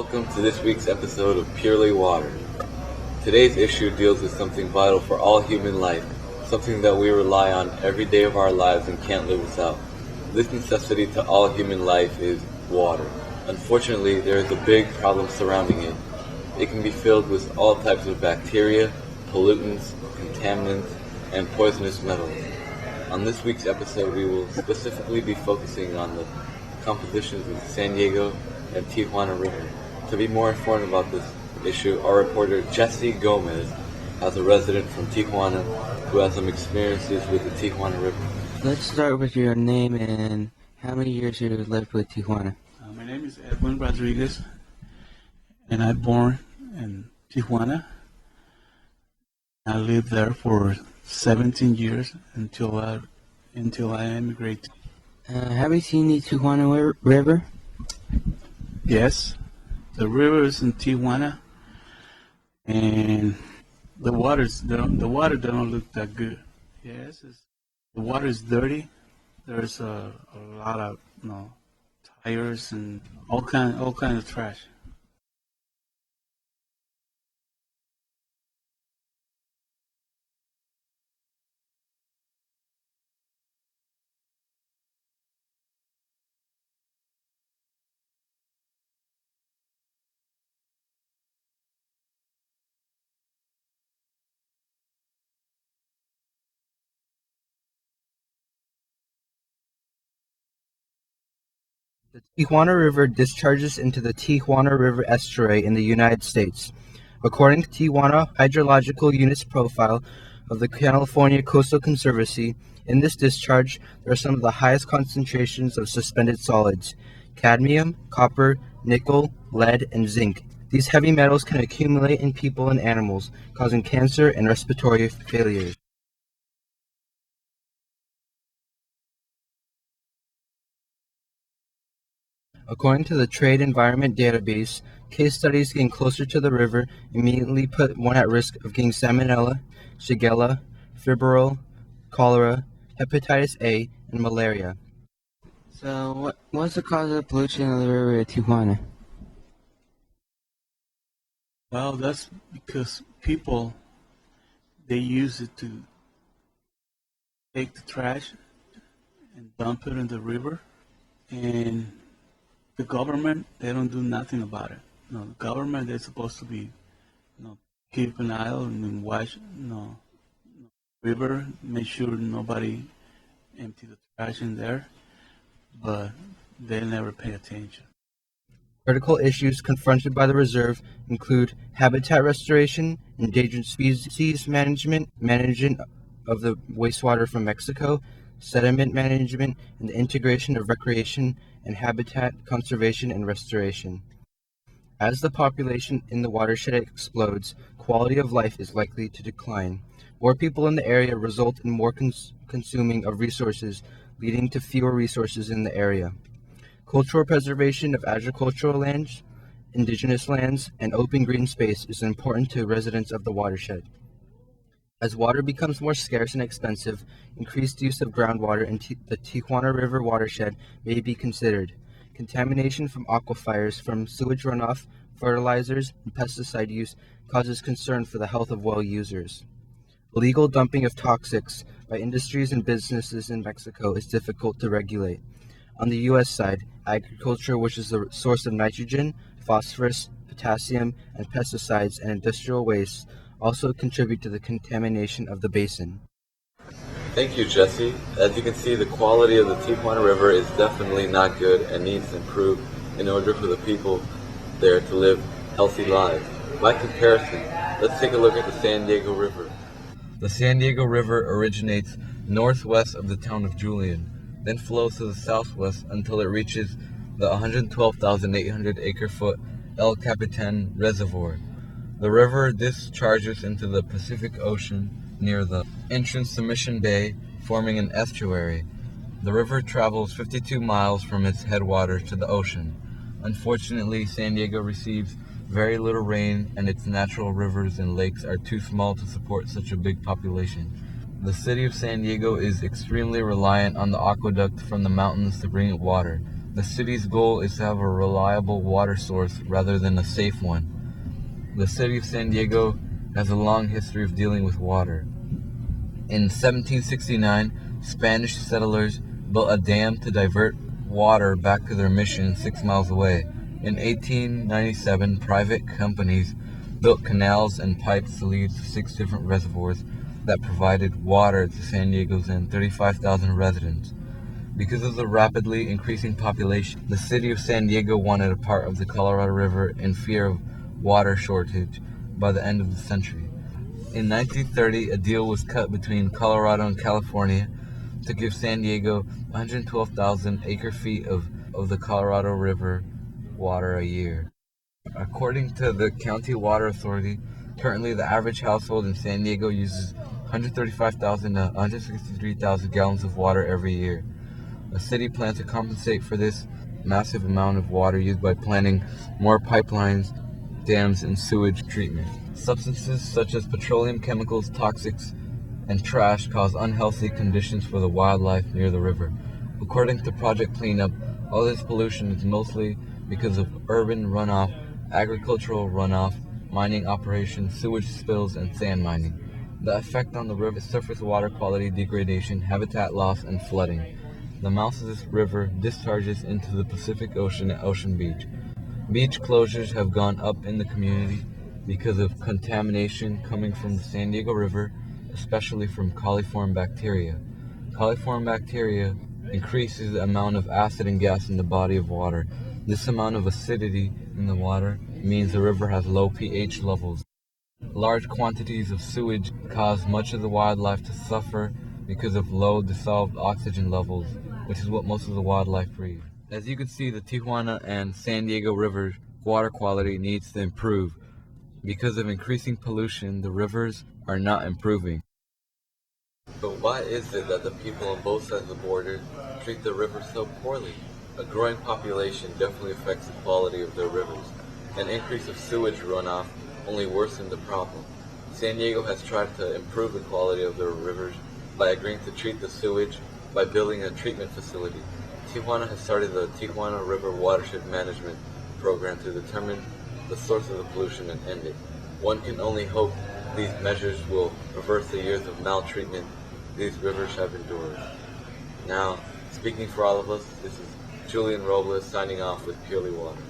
Welcome to this week's episode of Purely Water. Today's issue deals with something vital for all human life, something that we rely on every day of our lives and can't live without. This necessity to all human life is water. Unfortunately, there is a big problem surrounding it. It can be filled with all types of bacteria, pollutants, contaminants, and poisonous metals. On this week's episode, we will specifically be focusing on the compositions of the San Diego and Tijuana River. To be more informed about this issue, our reporter Jesse Gomez has a resident from Tijuana who has some experiences with the Tijuana River. Let's start with your name and how many years you lived with Tijuana. My name is Edwin Rodriguez, and I born in Tijuana. I lived there for 17 years until I immigrated. Have you seen the Tijuana River? Yes, the river is in Tijuana, and the water don't look that good. Yes, the water is dirty. There's a lot of tires and all kind of trash. The Tijuana River discharges into the Tijuana River estuary in the United States. According to Tijuana Hydrological Unit's profile of the California Coastal Conservancy, in this discharge there are some of the highest concentrations of suspended solids: cadmium, copper, nickel, lead, and zinc. These heavy metals can accumulate in people and animals, causing cancer and respiratory failures. According to the Trade Environment Database, case studies getting closer to the river immediately put one at risk of getting salmonella, shigella, fibrile, cholera, hepatitis A, and malaria. So what's the cause of pollution of the river at Tijuana? Well, that's because people they use it to take the trash and dump it in the river, and the government they don't do nothing about it. The government they're supposed to be, keep an eye on and watch, river, make sure nobody empty the trash in there, but they never pay attention. Critical issues confronted by the reserve include habitat restoration, endangered species management of the wastewater from Mexico, sediment management, and the integration of recreation and habitat conservation and restoration. As the population in the watershed explodes, quality of life is likely to decline. More people in the area result in more consuming of resources, leading to fewer resources in the area. Cultural preservation of agricultural lands, indigenous lands, and open green space is important to residents of the watershed. As water becomes more scarce and expensive, increased use of groundwater in the Tijuana River watershed may be considered. Contamination from aquifers from sewage runoff, fertilizers, and pesticide use causes concern for the health of well users. Illegal dumping of toxics by industries and businesses in Mexico is difficult to regulate. On the U.S. side, agriculture, which is the source of nitrogen, phosphorus, potassium, and pesticides and industrial waste, also contribute to the contamination of the basin. Thank you, Jesse. As you can see, the quality of the Tijuana River is definitely not good and needs to improve in order for the people there to live healthy lives. By comparison, let's take a look at the San Diego River. The San Diego River originates northwest of the town of Julian, then flows to the southwest until it reaches the 112,800 acre-foot El Capitan Reservoir. The river discharges into the Pacific Ocean near the entrance to Mission Bay, forming an estuary. The river travels 52 miles from its headwaters to the ocean. Unfortunately, San Diego receives very little rain, and its natural rivers and lakes are too small to support such a big population. The city of San Diego is extremely reliant on the aqueduct from the mountains to bring it water. The city's goal is to have a reliable water source rather than a safe one. The city of San Diego has a long history of dealing with water. In 1769, Spanish settlers built a dam to divert water back to their mission 6 miles away. In 1897, private companies built canals and pipes to lead to 6 different reservoirs that provided water to San Diego's and 35,000 residents. Because of the rapidly increasing population, the city of San Diego wanted a part of the Colorado River in fear of water shortage by the end of the century. In 1930, a deal was cut between Colorado and California to give San Diego 112,000 acre-feet of the Colorado River water a year. According to the County Water Authority, currently the average household in San Diego uses 135,000 to 163,000 gallons of water every year. The city plans to compensate for this massive amount of water used by planning more pipelines, dams, and sewage treatment. Substances such as petroleum chemicals, toxics, and trash cause unhealthy conditions for the wildlife near the river. According to Project Cleanup, all this pollution is mostly because of urban runoff, agricultural runoff, mining operations, sewage spills, and sand mining. The effect on the river is surface water quality degradation, habitat loss, and flooding. The mouth of this river discharges into the Pacific Ocean at Ocean Beach. Beach closures have gone up in the community because of contamination coming from the San Diego River, especially from coliform bacteria. Coliform bacteria increases the amount of acid and gas in the body of water. This amount of acidity in the water means the river has low pH levels. Large quantities of sewage cause much of the wildlife to suffer because of low dissolved oxygen levels, which is what most of the wildlife breathe. As you can see, the Tijuana and San Diego rivers water quality needs to improve. Because of increasing pollution, the rivers are not improving. But why is it that the people on both sides of the border treat the rivers so poorly? A growing population definitely affects the quality of their rivers. An increase of sewage runoff only worsened the problem. San Diego has tried to improve the quality of their rivers by agreeing to treat the sewage by building a treatment facility. Tijuana has started the Tijuana River Watershed Management Program to determine the source of the pollution and end it. One can only hope these measures will reverse the years of maltreatment these rivers have endured. Now, speaking for all of us, this is Julian Robles signing off with Purely Water.